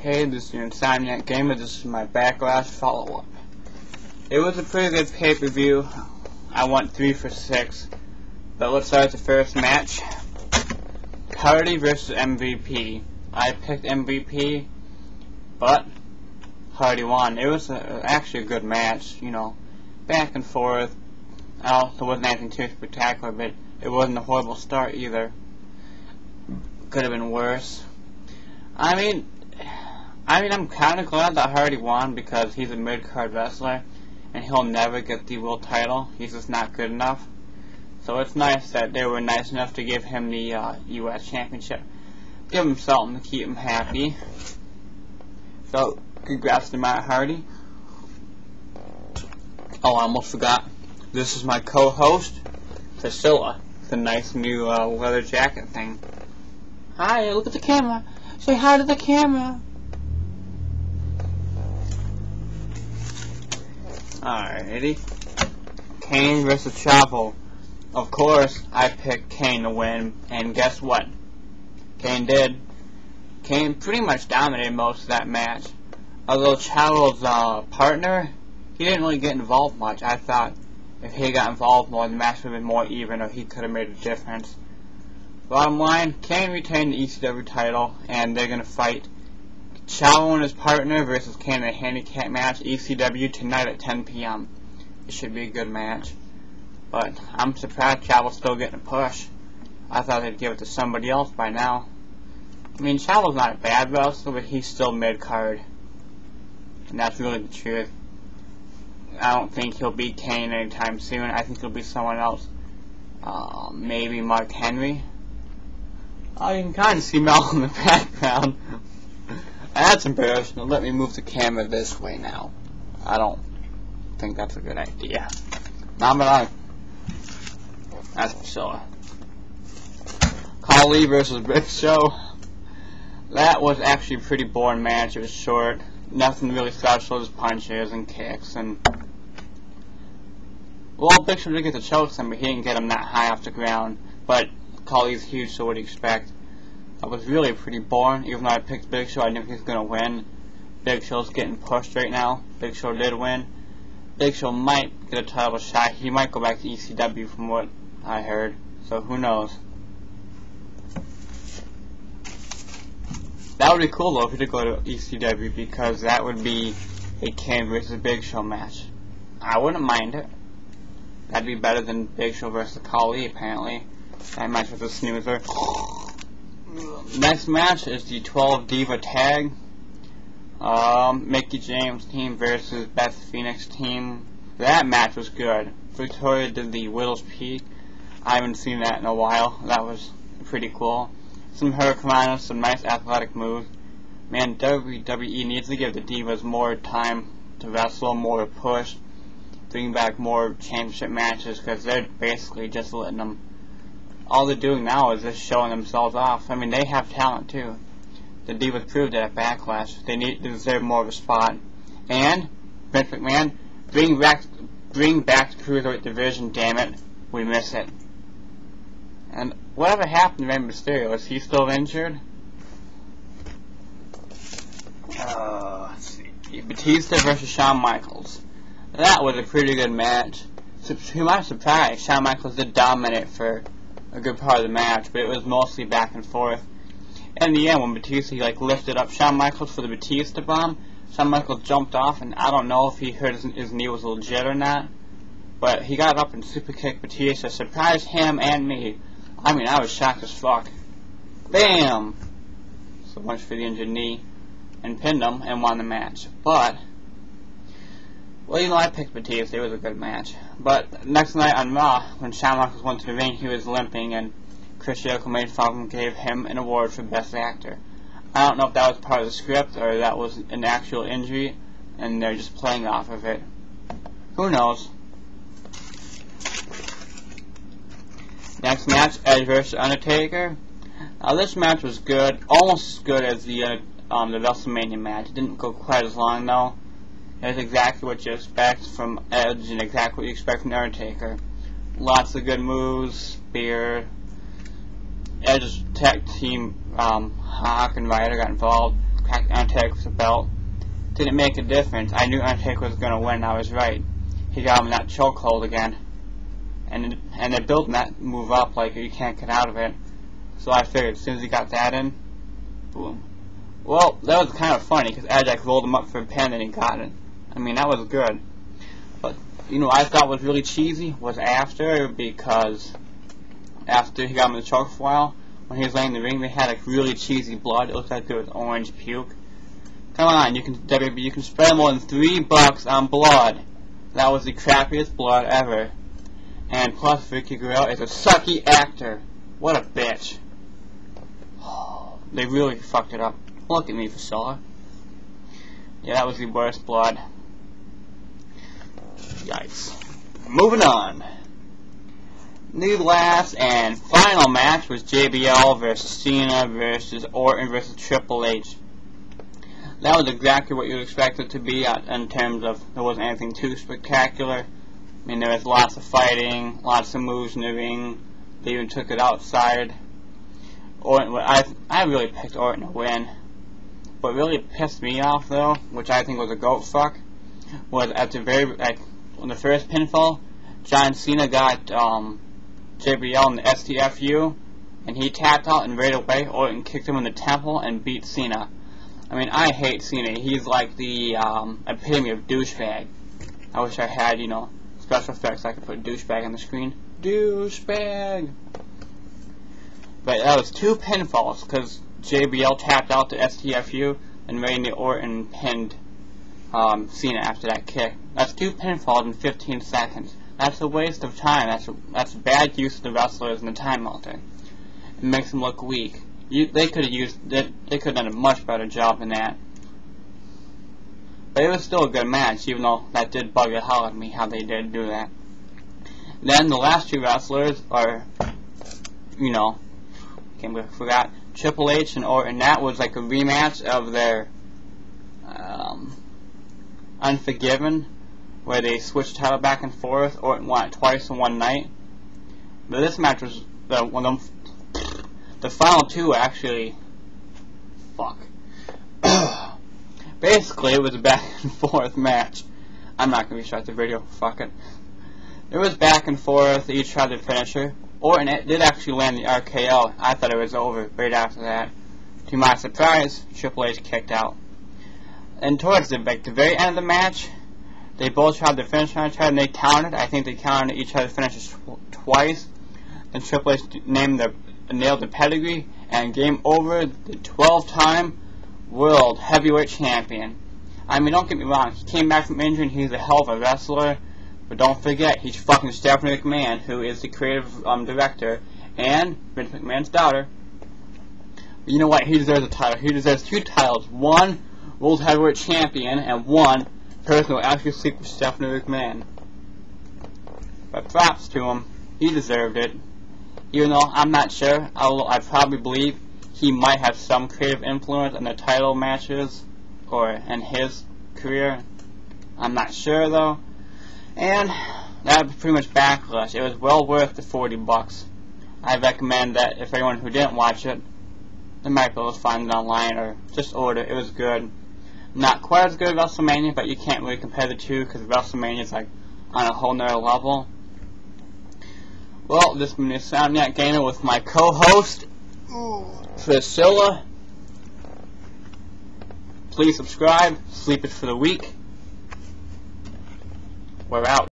Hey, this is your Insomniac Gamer. This is my Backlash follow-up. It was a pretty good pay-per-view. I went 3 for 6. But let's start the first match. Hardy versus MVP. I picked MVP, but Hardy won. It was actually a good match, you know, back and forth. There wasn't anything too spectacular, but it wasn't a horrible start either. Could have been worse. I mean, I'm kind of glad that Hardy won because he's a mid-card wrestler, and he'll never get the world title. He's just not good enough. So it's nice that they were nice enough to give him the U.S. Championship. Give him something to keep him happy. So, congrats to Matt Hardy. Oh, I almost forgot. This is my co-host, Priscilla. It's a nice new leather jacket thing. Hi, look at the camera. Say hi to the camera. Alrighty. Kane versus Chavo. Of course, I picked Kane to win, and guess what? Kane did. Kane pretty much dominated most of that match. Although Chavo's partner, he didn't really get involved much. I thought if he got involved more, the match would have been more even, or he could have made a difference. Bottom line, Kane retained the ECW title, and they're going to fight Chavo and his partner versus Kane in a handicap match, ECW, tonight at 10 p.m. It should be a good match. But I'm surprised Chavo's still getting a push. I thought they'd give it to somebody else by now. I mean, Chavo's not a bad wrestler, but he's still mid-card. And that's really the truth. I don't think he'll beat Kane anytime soon. I think he'll be someone else. Maybe Mark Henry. Oh, you can kind of see Mel in the background. That's embarrassing. Let me move the camera this way now. I don't think that's a good idea. Not but I. That's for sure. Khali versus Big Show. That was actually a pretty boring match. It was short. Nothing really special, just punches and kicks and... Well, Big Show did get the chokes in, but he didn't get him that high off the ground. But Khali's huge, so what do you expect? That was really pretty boring. Even though I picked Big Show, I knew he was going to win. Big Show's getting pushed right now. Big Show did win. Big Show might get a title shot. He might go back to ECW from what I heard. So who knows? That would be cool though if he did go to ECW, because that would be a Kane versus Big Show match. I wouldn't mind it. That'd be better than Big Show versus Khali apparently. That match was a snoozer. Next match is the 12 Diva Tag. Mickey James team versus Beth Phoenix team. That match was good. Victoria did the Widow's Peak. I haven't seen that in a while. That was pretty cool. Some hurricanranas, some nice athletic moves. Man, WWE needs to give the Divas more time to wrestle, more push, bring back more championship matches, because they're basically just letting them. All they're doing now is just showing themselves off. I mean, they have talent too. The Divas proved it at Backlash. They deserve more of a spot. And Vince McMahon, bring back the Cruiserweight division. Damn it, we miss it. And whatever happened to Rey Mysterio? Is he still injured? Let's see. Batista versus Shawn Michaels. That was a pretty good match. To my surprise, Shawn Michaels did dominate for a good part of the match, but it was mostly back and forth. In the end, when Batista lifted up Shawn Michaels for the Batista bomb, Shawn Michaels jumped off, and I don't know if he heard his knee was legit or not, but he got up and super kicked Batista, surprised him and me. I mean, I was shocked as fuck. Bam! So much for the injured knee, and pinned him and won the match. But, well, you know, I picked Batista. It was a good match. But next night on Raw, when Shawn Michaels went to the ring, he was limping, and Chris Jericho made fun of him and gave him an award for Best Actor. I don't know if that was part of the script or that was an actual injury, and they're just playing off of it. Who knows? Next match, Edge vs. Undertaker. This match was good, almost as good as the WrestleMania match. It didn't go quite as long though. It was exactly what you expect from Edge and exactly what you expect from Undertaker. Lots of good moves, spear. Edge's tech team, Hawk and Ryder got involved. cracked Undertaker's belt. Didn't make a difference. I knew Undertaker was going to win. I was right. He got him in that chokehold again. And they're building that move up like you can't get out of it. So I figured as soon as he got that in, boom. Well, that was kind of funny because Ajax rolled him up for a pin and he got it. I mean, that was good. But, you know, I thought was really cheesy was because after he got him in the choke for a while, when he was laying in the ring, they had like really cheesy blood. It looked like there was orange puke. Come on, you can spend more than $3 on blood. That was the crappiest blood ever. And plus, Vicky Guerrero is a sucky actor. What a bitch. They really fucked it up. Look at me, Priscilla. Yeah, that was the worst blood. Yikes. Moving on. The last and final match was JBL versus Cena versus Orton versus Triple H. That was exactly what you would expect it to be in terms of there wasn't anything too spectacular. I mean, there was lots of fighting, lots of moves in the ring. They even took it outside. Orton, I really picked Orton to win. What really pissed me off, though, which I think was a goat fuck, was at the on the first pinfall, John Cena got JBL in the STFU, and he tapped out, and right away Orton kicked him in the temple and beat Cena. I mean, I hate Cena. He's like the epitome of douchebag. I wish I had, you know, special effects so I could put douchebag on the screen. Douchebag! But that was 2 pinfalls, because JBL tapped out the STFU, and Randy Orton pinned Cena after that kick. That's 2 pinfalls in 15 seconds. That's a waste of time. That's bad use of the wrestlers and the time out there. It makes them look weak. They could have done a much better job than that. But it was still a good match, even though that did bug the hell out of me how they did do that. Then the last 2 wrestlers are, you know, I forgot, Triple H and Orton. That was like a rematch of their Unforgiven, where they switched title back and forth. Orton won it twice in one night. But this match was the final 2 actually. Fuck. Basically, it was a back and forth match. I'm not gonna restart the video. Fuck it. It was back and forth. Each tried to finisher. Orton did actually land the RKO. I thought it was over right after that. To my surprise, Triple H kicked out. And towards the very end of the match, they both tried to finish on each other, and they counted. I think they counted each other's finishes twice. Then Triple H nailed the pedigree, and game over, the 12-time World Heavyweight Champion. I mean, don't get me wrong, he came back from injury, and he's a hell of a wrestler. But don't forget, he's fucking Stephanie McMahon, who is the creative director, and Vince McMahon's daughter. But you know what? He deserves a title. He deserves 2 titles. 1 World Heavyweight Champion, and 1 person who will actually sleep with Stephanie McMahon. But props to him. He deserved it. Even though I'm not sure, I probably believe he might have some creative influence in the title matches, or in his career. I'm not sure, though. And that was pretty much Backlash. It was well worth the $40. I recommend that if anyone who didn't watch it, they might be able to find it online or just order it. It was good. Not quite as good as WrestleMania, but you can't really compare the 2 because WrestleMania is like on a whole nother level. Well, this has been the Soundnet Gamer with my co-host, Priscilla. Please subscribe. Sleep it for the week. We're out.